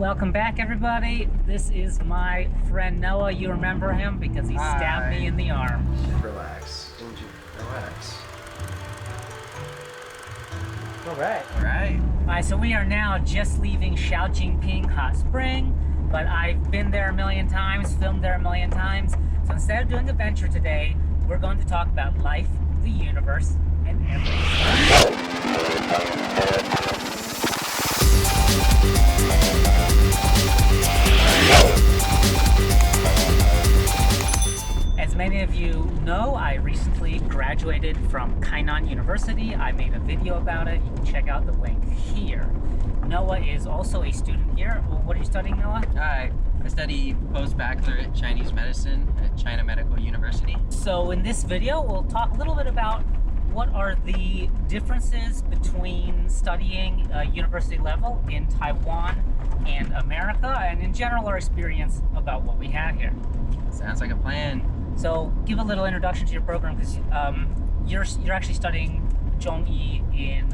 Welcome back, everybody. This is my friend Noah. You remember him because he stabbed me in the arm. Relax. Relax. All right. All right, so we are now just leaving Xiaojingping Hot Spring, but I've been there a million times, filmed there a million times. So instead of doing adventure today, we're going to talk about life, the universe, and everything. As many of you know, I recently graduated from Kainan University. I made a video about it. You can check out the link here. Noah is also a student here. Well, what are you studying, Noah? I study post-bachelor at Chinese medicine at China Medical University. So in this video, we'll talk a little bit about what are the differences between studying university level in Taiwan and America, and in general our experience about what we have here. Sounds like a plan. So give a little introduction to your program, because you're actually studying Zhongyi in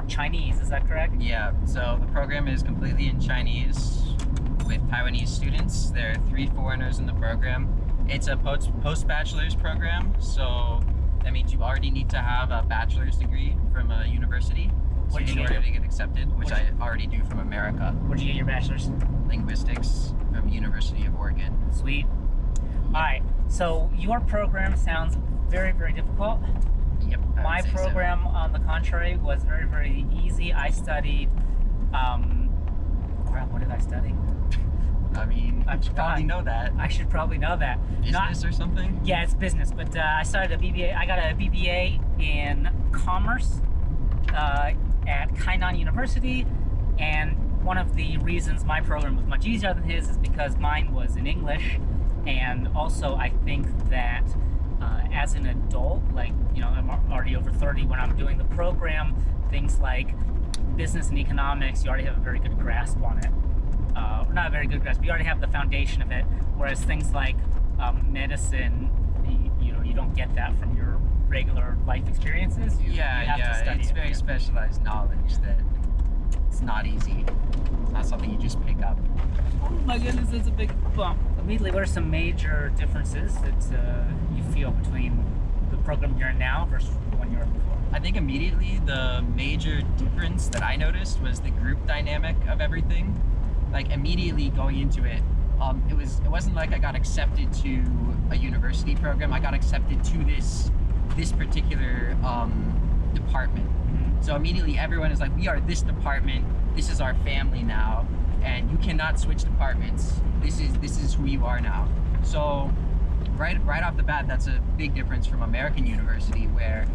Chinese, is that correct? Yeah, so the program is completely in Chinese with Taiwanese students. There are 3 foreigners in the program. It's a post-bachelor's program, so that means you already need to have a bachelor's degree from a university in order to get accepted, which I already do from America. Where'd you get your bachelor's? Linguistics from University of Oregon. Sweet. All right, so your program sounds very, very difficult. Yep. My program, on the contrary, was very, very easy. I studied, what did I study? I mean, you should probably know that. I should probably know that. Business or something? Yeah, it's business, but I started a BBA. I got a BBA in commerce at Kainan University, and one of the reasons my program was much easier than his is because mine was in English, and also I think that as an adult, like, you know, I'm already over 30 when I'm doing the program, things like business and economics, you already have a very good grasp on it. Not a very good grasp, but you already have the foundation of it, whereas things like medicine, you don't get that from your regular life experiences. You have to study it's very specialized knowledge that it's not easy. It's not something you just pick up. Oh my goodness, that's a big bump. Immediately, what are some major differences that you feel between the program you're in now versus the one you were in before? I think immediately the major difference that I noticed was the group dynamic of everything. Like, immediately going into it, it wasn't like I got accepted to a university program. I got accepted to this particular department. Mm-hmm. So immediately everyone is like, we are this department. This is our family now, and you cannot switch departments. This is who you are now. So right off the bat, that's a big difference from American university, where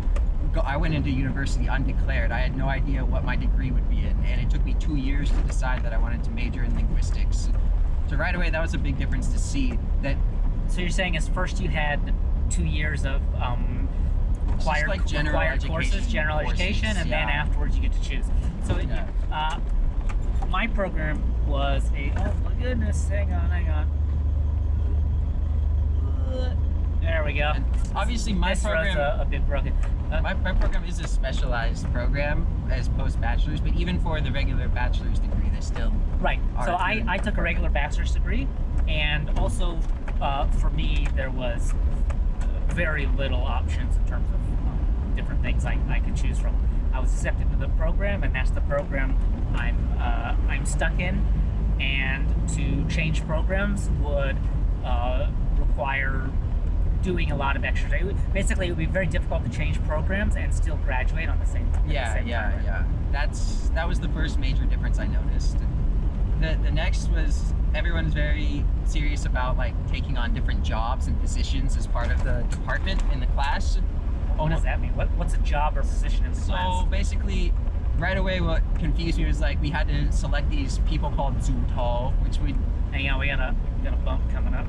I went into university undeclared. I had no idea what my degree would be in, and it took me 2 years to decide that I wanted to major in linguistics. So right away, that was a big difference to see. That. So you're saying as first you had 2 years of required courses, general education, and then afterwards you get to choose. So my program was oh my goodness, hang on. There we go. And obviously, my program a bit broken. My program is a specialized program as post-bachelor's, but even for the regular bachelor's degree, they still So I took a regular bachelor's degree, and also for me there was very little options in terms of different things I could choose from. I was accepted to the program, and that's the program I'm stuck in. And to change programs would require doing a lot of extra. Basically, it would be very difficult to change programs and still graduate on the same time. Yeah. That was the first major difference I noticed. The next was everyone's very serious about like taking on different jobs and positions as part of the department in the class. What does that mean? What's a job or position in the class? So basically, right away, what confused me was like we had to select these people called Zutao, which would. Hang on, we got a bump coming up.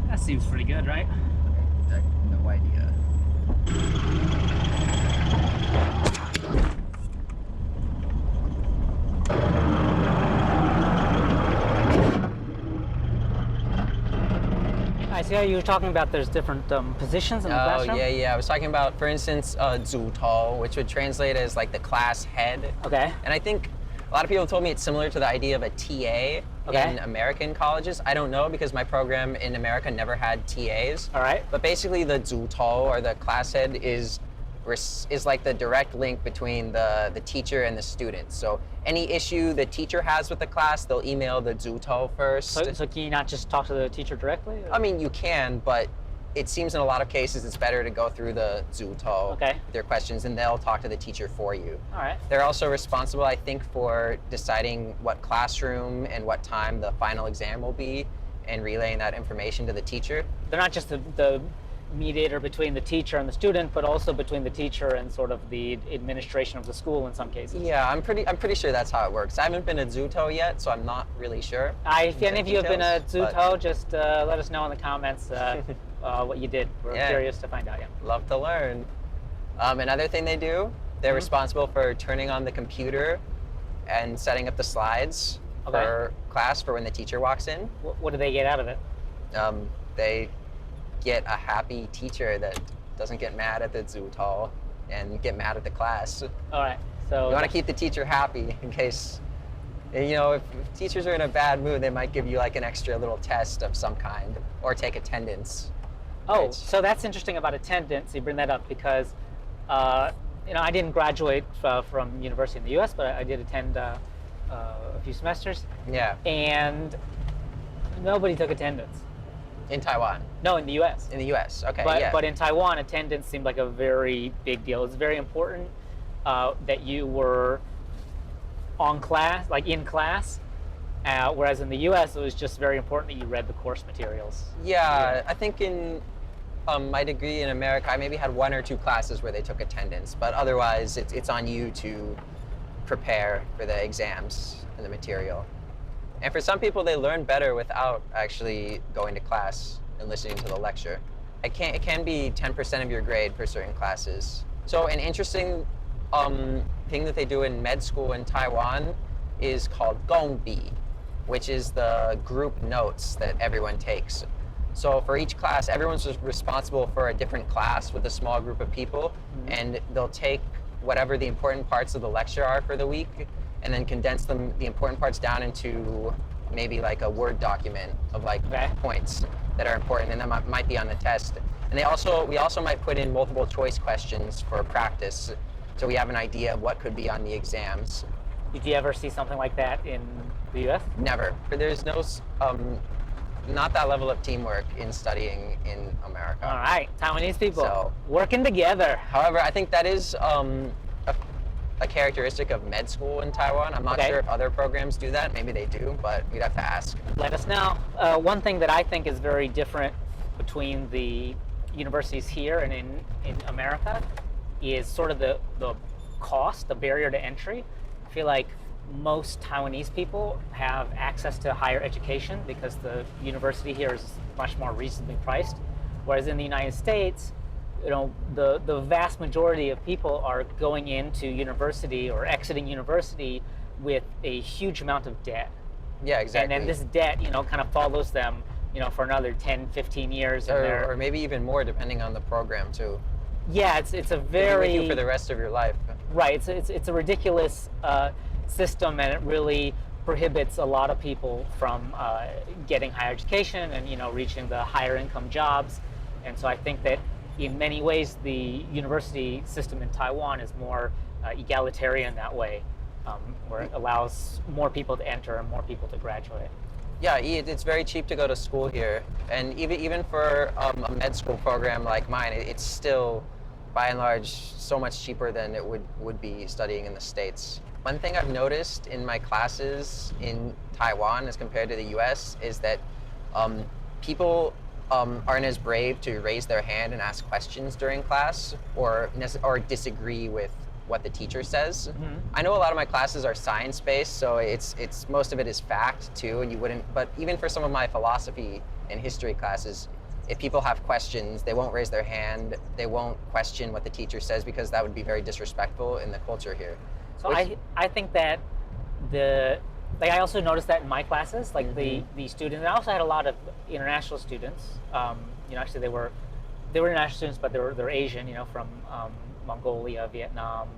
That seems pretty good, right? I have no idea. I see how you were talking about there's different positions in the classroom. Oh, yeah. I was talking about, for instance, 组头, which would translate as like the class head. Okay. And I think A lot of people told me it's similar to the idea of a TA in American colleges. I don't know because my program in America never had TAs. All right. But basically the 组头 or the class head is like the direct link between the teacher and the student. So any issue the teacher has with the class, they'll email the 组头 first. So can you not just talk to the teacher directly? Or? I mean, you can, but it seems in a lot of cases it's better to go through the 组头 with their questions, and they'll talk to the teacher for you. All right. They're also responsible, I think, for deciding what classroom and what time the final exam will be and relaying that information to the teacher. They're not just the mediator between the teacher and the student, but also between the teacher and sort of the administration of the school in some cases. Yeah, I'm pretty sure that's how it works. I haven't been a 组头 yet, so I'm not really sure. If any of you have been a 组头, just let us know in the comments what you did. We're curious to find out. Yeah. Love to learn. Another thing they do, they're responsible for turning on the computer and setting up the slides for class for when the teacher walks in. What do they get out of it? They get a happy teacher that doesn't get mad at the 组头 and get mad at the class. All right. So you want to keep the teacher happy in case, you know, if teachers are in a bad mood, they might give you like an extra little test of some kind or take attendance. Oh, so that's interesting about attendance. You bring that up because, you know, I didn't graduate from university in the U.S., but I did attend a few semesters. Yeah. And nobody took attendance. In Taiwan? No, in the U.S. In the U.S., okay, But in Taiwan, attendance seemed like a very big deal. It's very important that you were on class, like in class, whereas in the U.S., it was just very important that you read the course materials. Yeah, I think in my degree in America, I maybe had 1 or 2 classes where they took attendance, but otherwise it's on you to prepare for the exams and the material. And for some people, they learn better without actually going to class and listening to the lecture. It can be 10% of your grade for certain classes. So an interesting thing that they do in med school in Taiwan is called 共笔, which is the group notes that everyone takes. So for each class, everyone's responsible for a different class with a small group of people, and they'll take whatever the important parts of the lecture are for the week and then condense the important parts down into maybe like a Word document of like points that are important and that might be on the test. And we also might put in multiple choice questions for practice, so we have an idea of what could be on the exams. Did you ever see something like that in the U.S.? Never. There's no, not that level of teamwork in studying in America. All right, Taiwanese people working together. However, I think that is a characteristic of med school in Taiwan. I'm not sure if other programs do that. Maybe they do, but we'd have to ask. Let us know. One thing that I think is very different between the universities here and in America is sort of the cost, the barrier to entry. I feel like most Taiwanese people have access to higher education because the university here is much more reasonably priced. Whereas in the United States, you know, the vast majority of people are going into university or exiting university with a huge amount of debt. Yeah, exactly. And then this debt, you know, kind of follows them, you know, for another 10, 15 years. Or maybe even more depending on the program too. Yeah, it's a very... With you for the rest of your life. Right, it's a ridiculous system, and it really prohibits a lot of people from getting higher education and, you know, reaching the higher income jobs. And so I think that in many ways, the university system in Taiwan is more egalitarian that way, where it allows more people to enter and more people to graduate. Yeah, it's very cheap to go to school here, and even for a med school program like mine, it's still, by and large, so much cheaper than it would be studying in the States. One thing I've noticed in my classes in Taiwan as compared to the U.S. is that people aren't as brave to raise their hand and ask questions during class or disagree with what the teacher says. Mm-hmm. I know a lot of my classes are science-based, so it's most of it is fact too, and you wouldn't, but even for some of my philosophy and history classes, if people have questions, they won't raise their hand, they won't question what the teacher says because that would be very disrespectful in the culture here. So I think that I also noticed that in my classes, like the students, I also had a lot of international students. You know, actually they were international students, but they're Asian, you know, from Mongolia, Vietnam,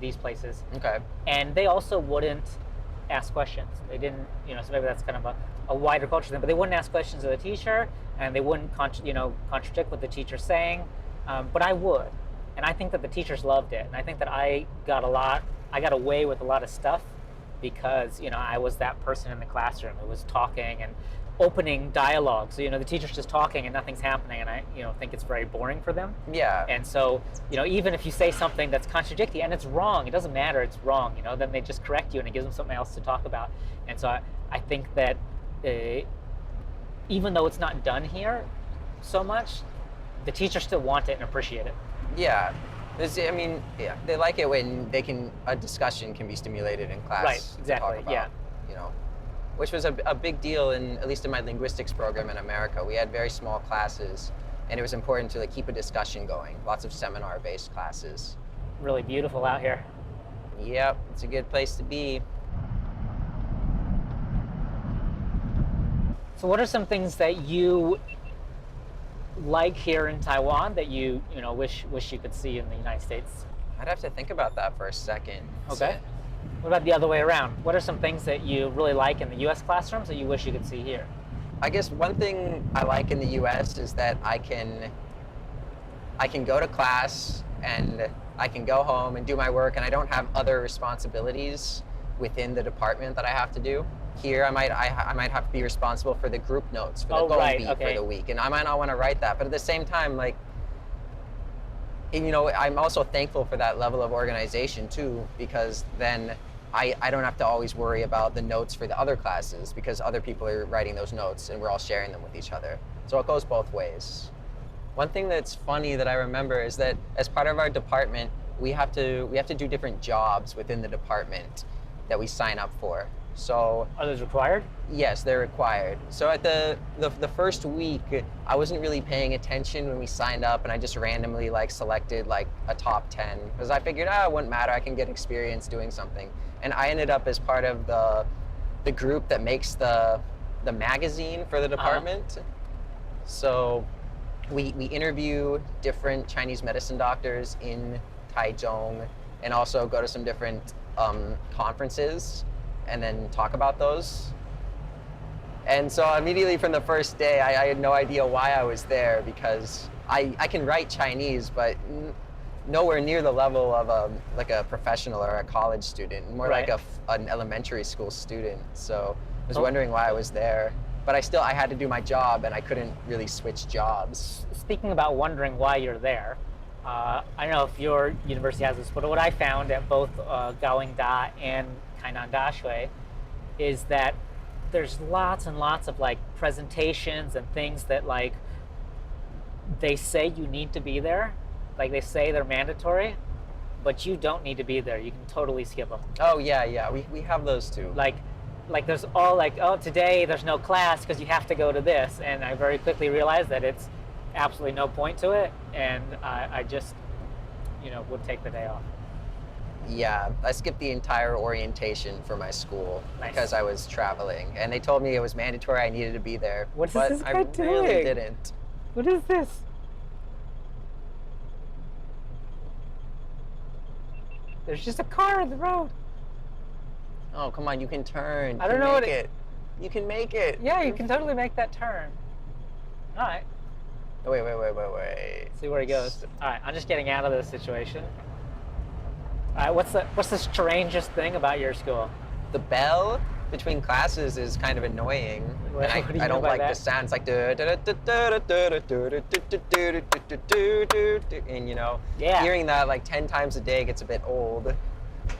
these places. Okay. And they also wouldn't ask questions. They didn't, so maybe that's kind of a wider culture thing, but they wouldn't ask questions of the teacher, and they wouldn't contradict what the teacher's saying, but I would. And I think that the teachers loved it, and I think that I got away with a lot of stuff because, I was that person in the classroom who was talking and opening dialogue. So, the teacher's just talking and nothing's happening, and I, think it's very boring for them. Yeah. And so, even if you say something that's contradictory and it's wrong, it doesn't matter, it's wrong, then they just correct you and it gives them something else to talk about. And so I think that even though it's not done here so much, the teachers still want it and appreciate it. Yeah. They like it when a discussion can be stimulated in class. Right, exactly, to talk about, which was a big deal at least in my linguistics program in America. We had very small classes, and it was important to keep a discussion going. Lots of seminar-based classes. Really beautiful out here. Yep, it's a good place to be. So what are some things that you like here in Taiwan that you wish you could see in the United States? I'd have to think about that for a second. Okay. What about the other way around? What are some things that you really like in the U.S. classrooms that you wish you could see here? I guess one thing I like in the U.S. is that I can go to class and I can go home and do my work, and I don't have other responsibilities within the department that I have to do. Here, I might have to be responsible for the group notes, for the goal beat for the week, and I might not want to write that. But at the same time, I'm also thankful for that level of organization too, because then I don't have to always worry about the notes for the other classes because other people are writing those notes and we're all sharing them with each other. So it goes both ways. One thing that's funny that I remember is that as part of our department, we have to do different jobs within the department that we sign up for. So are those required? Yes, they're required. So at the first week, I wasn't really paying attention when we signed up, and I just randomly selected a top 10 because I figured it wouldn't matter, I can get experience doing something. And I ended up as part of the group that makes the magazine for the department. So we interview different Chinese medicine doctors in Taichung and also go to some different conferences and then talk about those. And so immediately from the first day, I had no idea why I was there because I can write Chinese, but nowhere near the level of a professional or a college student, more like an elementary school student. So I was wondering why I was there. But I had to do my job, and I couldn't really switch jobs. Speaking about wondering why you're there, I don't know if your university has this, but what I found at both Gaoingda and Hainan Dashui is that there's lots and lots of presentations and things that they say you need to be there, they say they're mandatory, but you don't need to be there. You can totally skip them. Oh yeah, we have those too. There's all today there's no class because you have to go to this, and I very quickly realized that it's absolutely no point to it, and I just would take the day off. Yeah, I skipped the entire orientation for my school because I was traveling, and they told me it was mandatory, I needed to be there. What is this guy doing? I really didn't. What is this? There's just a car on the road. Oh, come on, you can turn. I don't know what You can make it. Yeah, you can totally make that turn. All right. Wait. See where he goes. All right, I'm just getting out of this situation. All right, what's the strangest thing about your school? The bell between classes is kind of annoying. What do you I don't mean by like that? the sound. It's and hearing that 10 times a day gets a bit old.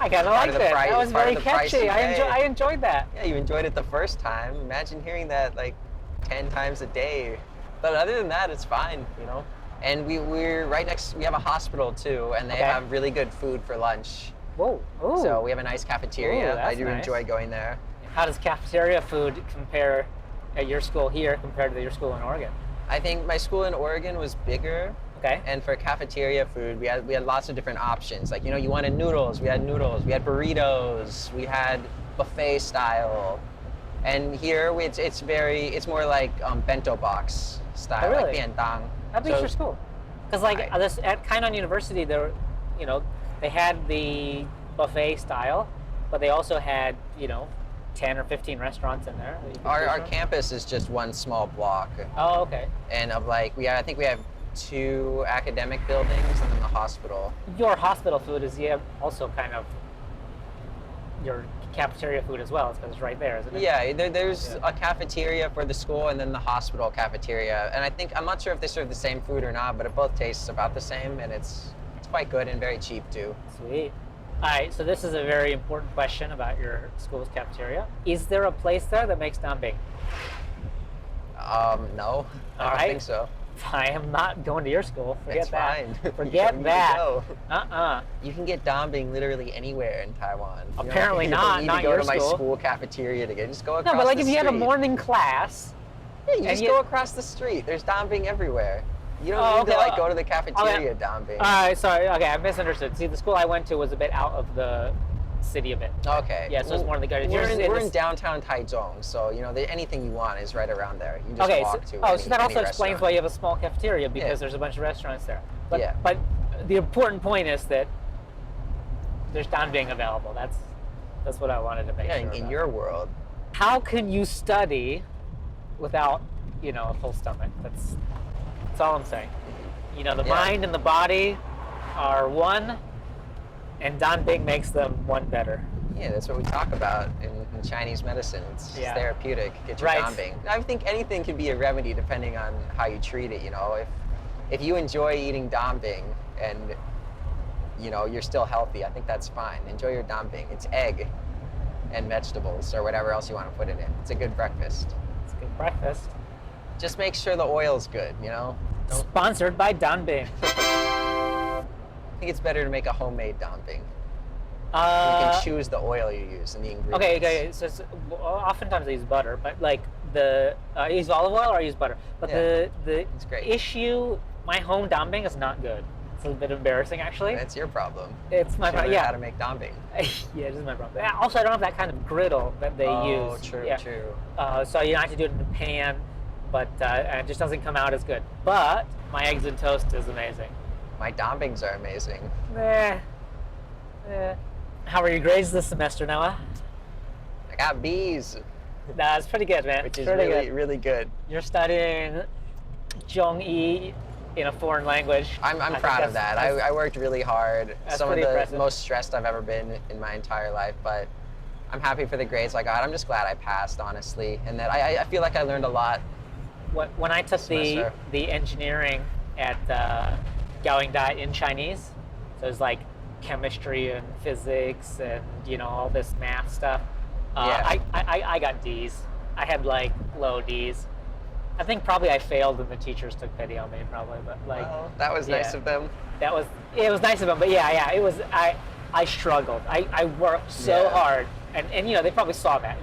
I kind of like that. That was very catchy. I enjoyed that. Yeah, you enjoyed it the first time. Imagine hearing that 10 times a day. But other than that, it's fine, And we're right next. We have a hospital too, and they have really good food for lunch. Whoa! Ooh. So we have a nice cafeteria. Ooh, I do nice. enjoy going there. How does cafeteria food compare at your school here compared to your school in Oregon? I think my school in Oregon was bigger. Okay. And for cafeteria food, we had lots of different options. You wanted noodles, we had noodles. We had burritos. We had buffet style. And here it's more like bento box style, really? like biandang. How big is your school? Because at Hainan University, there, They had the buffet style, but they also had, 10 or 15 restaurants in there. Our campus is just one small block. Oh, okay. And I think we have 2 academic buildings and then the hospital. Your hospital food is also kind of your cafeteria food as well, because it's right there, isn't it? Yeah, there's a cafeteria for the school and then the hospital cafeteria. And I'm not sure if they serve the same food or not, but it both tastes about the same, and it's quite good and very cheap too. Sweet. All right, so this is a very important question about your school's cafeteria. Is there a place there that makes dumping? No, I don't think so. I am not going to your school. Forget that. Fine. Forget that. You can get dumping literally anywhere in Taiwan. Apparently you not. Don't need not to go your to my school. school cafeteria to get. Just go across. No, but like the if you had a street. morning class. Yeah, you just go across the street. There's dumping everywhere. You don't need to go to the cafeteria dumping. All right, sorry. Okay, I misunderstood. See, the school I went to was a bit out of the city a bit. Okay. Yeah, so it's more of the good. We're in downtown Taichung, so anything you want is right around there. You just walk to. So that also explains why you have a small cafeteria, because there's a bunch of restaurants there. But the important point is that there's dumping available. That's what I wanted to make sure. Yeah, in your world. How can you study without a full stomach? That's all I'm saying. The mind and the body are one, and dumping makes them one better. Yeah, that's what we talk about in Chinese medicine. It's therapeutic. Get your dumping. I think anything can be a remedy depending on how you treat it. If you enjoy eating dumping and you're still healthy, I think that's fine. Enjoy your dumping. It's egg and vegetables or whatever else you want to put in it. It's a good breakfast. It's a good breakfast. Just make sure the oil's good, Sponsored by dumping. I think it's better to make a homemade dumping. You can choose the oil you use and the ingredients. Okay. So oftentimes I use butter, but like I use olive oil or I use butter. But the it's great. issue, my home dumping is not good. It's a bit embarrassing, actually. That's your problem. It's my problem. Yeah. How to make dumping. Yeah, it is my problem. Also, I don't have that kind of griddle that they use. Oh, true. So you have to do it in the pan, but it just doesn't come out as good. But my eggs and toast is amazing. My dumpings are amazing. How are your grades this semester, Noah? I got B's. That's pretty good, man. Which is really really good. You're studying Zhongyi in a foreign language. I'm proud of that. I worked really hard. Some of the impressive. most stressed I've ever been in my entire life, but I'm happy for the grades I got. I'm just glad I passed, honestly, and that I feel like I learned a lot. When I took the engineering at Gaoyingda in Chinese, so it was like chemistry and physics and all this math stuff. I got D's. I had like low D's. I think probably I failed and the teachers took pity on me probably, but like that was nice of them. It was nice of them, but it was I struggled. I worked so hard and they probably saw that.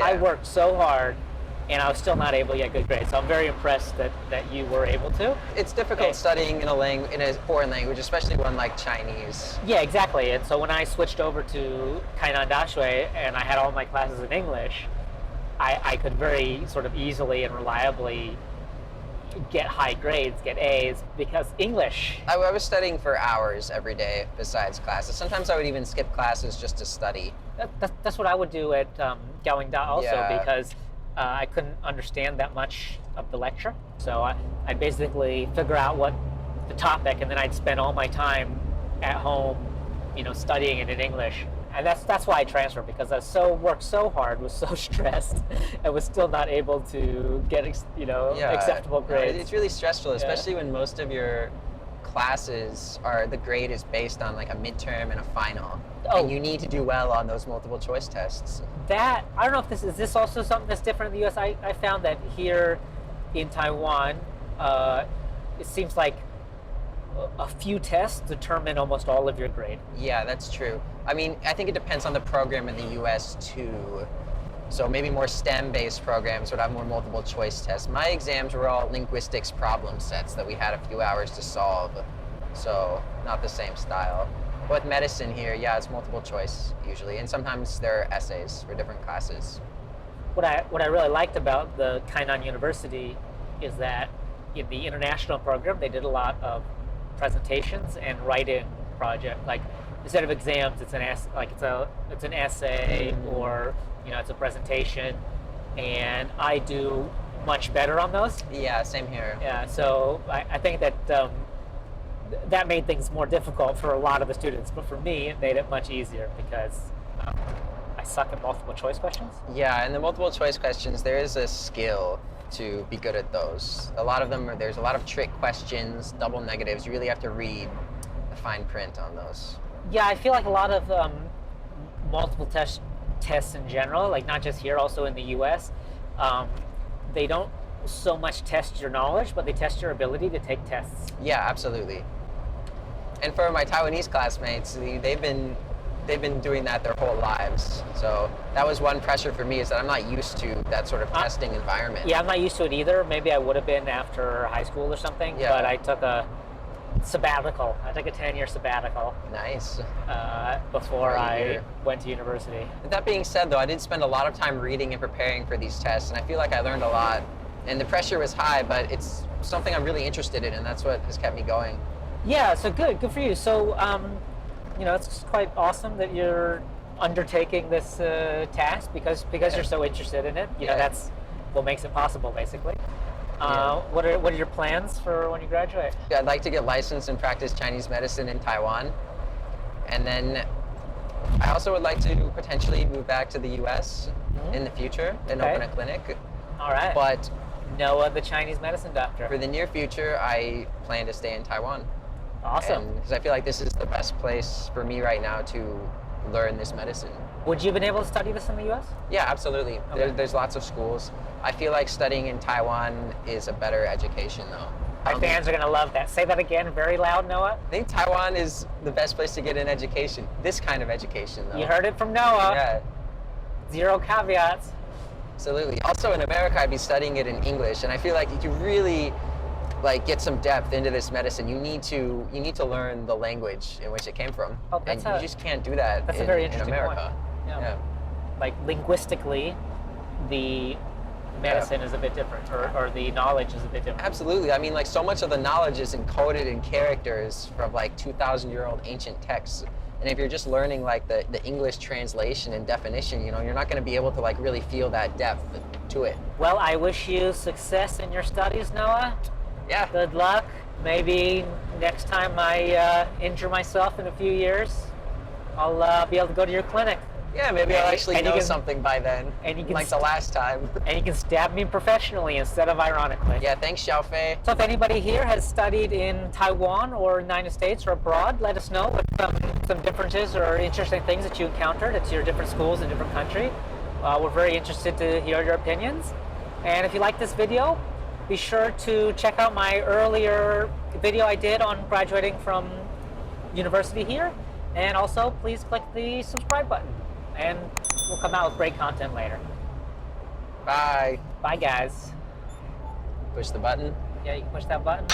I worked so hard and I was still not able to get good grades. So I'm very impressed that you were able to. It's difficult studying in a foreign language, especially one like Chinese. Yeah, exactly. And so when I switched over to Kainan Dashui and I had all my classes in English, I could very sort of easily and reliably get high grades, get A's, because English. I was studying for hours every day besides classes. Sometimes I would even skip classes just to study. That's what I would do at Gaoyingda also, because I couldn't understand that much of the lecture. So I'd basically figure out what the topic, and then I'd spend all my time at home, studying it in English. And that's why I transferred, because I worked so hard, was so stressed, and was still not able to get acceptable grades. It's really stressful, especially when most of your classes the grade is based on like a midterm and a final. And you need to do well on those multiple choice tests. I don't know if is this also something that's different in the US? I found that here in Taiwan, it seems like a few tests determine almost all of your grade. Yeah, that's true. I mean, I think it depends on the program in the US too. So maybe more STEM-based programs would have more multiple choice tests. My exams were all linguistics problem sets that we had a few hours to solve. So not the same style. With medicine here, it's multiple choice usually. And sometimes there are essays for different classes. What I really liked about the Kainan University is that in the international program, they did a lot of presentations and write-in project, like instead of exams, it's an it's an essay or it's a presentation, and I do much better on those. Yeah, same here. Yeah, so I think that that made things more difficult for a lot of the students, but for me, it made it much easier because I suck at multiple choice questions. Yeah, and the multiple choice questions, there is a skill to be good at those. A lot of them there's a lot of trick questions, double negatives. You really have to read the fine print on those. Yeah, I feel like a lot of multiple tests in general, like not just here, also in the U.S., they don't so much test your knowledge, but they test your ability to take tests. Yeah, absolutely. And for my Taiwanese classmates, they've been doing that their whole lives. So that was one pressure for me, is that I'm not used to that sort of testing environment. Yeah, I'm not used to it either. Maybe I would have been after high school or something, but I took a sabbatical. I took a 10-year sabbatical. Nice. Before I went to university. With that being said, though, I did spend a lot of time reading and preparing for these tests, and I feel like I learned a lot. And the pressure was high, but it's something I'm really interested in, and that's what has kept me going. Yeah, so good for you. So, it's quite awesome that you're undertaking this task because you're so interested in it. That's what makes it possible, basically. What are your plans for when you graduate? I'd like to get licensed and practice Chinese medicine in Taiwan, and then I also would like to potentially move back to the U.S. in the future and open a clinic. All right. But Noah, the Chinese medicine doctor. For the near future, I plan to stay in Taiwan. Awesome. Because I feel like this is the best place for me right now to learn this medicine. Would you have been able to study this in the U.S.? Yeah, absolutely. Okay. There's lots of schools. I feel like studying in Taiwan is a better education, though. My fans are going to love that. Say that again very loud, Noah. I think Taiwan is the best place to get an education. This kind of education, though. You heard it from Noah. Yeah. Zero caveats. Absolutely. Also, in America, I'd be studying it in English, and I feel like you really get some depth into this medicine, you need to learn the language in which it came from. Oh, and you just can't do that a very interesting in America. Point. Yeah. Like linguistically, the medicine is a bit different, or the knowledge is a bit different. Absolutely. I mean, so much of the knowledge is encoded in characters from 2,000-year-old ancient texts. And if you're just learning the English translation and definition, you're not going to be able to really feel that depth to it. Well, I wish you success in your studies, Noah. Yeah. Good luck. Maybe next time I injure myself in a few years, I'll be able to go to your clinic. Yeah, maybe I'll actually know something by then, the last time. And you can stab me professionally instead of ironically. Yeah, thanks, Xiaofei. So if anybody here has studied in Taiwan or United States or abroad, let us know what some differences or interesting things that you encountered at your different schools in different countries. We're very interested to hear your opinions. And if you like this video, be sure to check out my earlier video I did on graduating from university here. And also, please click the subscribe button. And we'll come out with great content later. Bye. Bye, guys. Push the button. Yeah, you can push that button.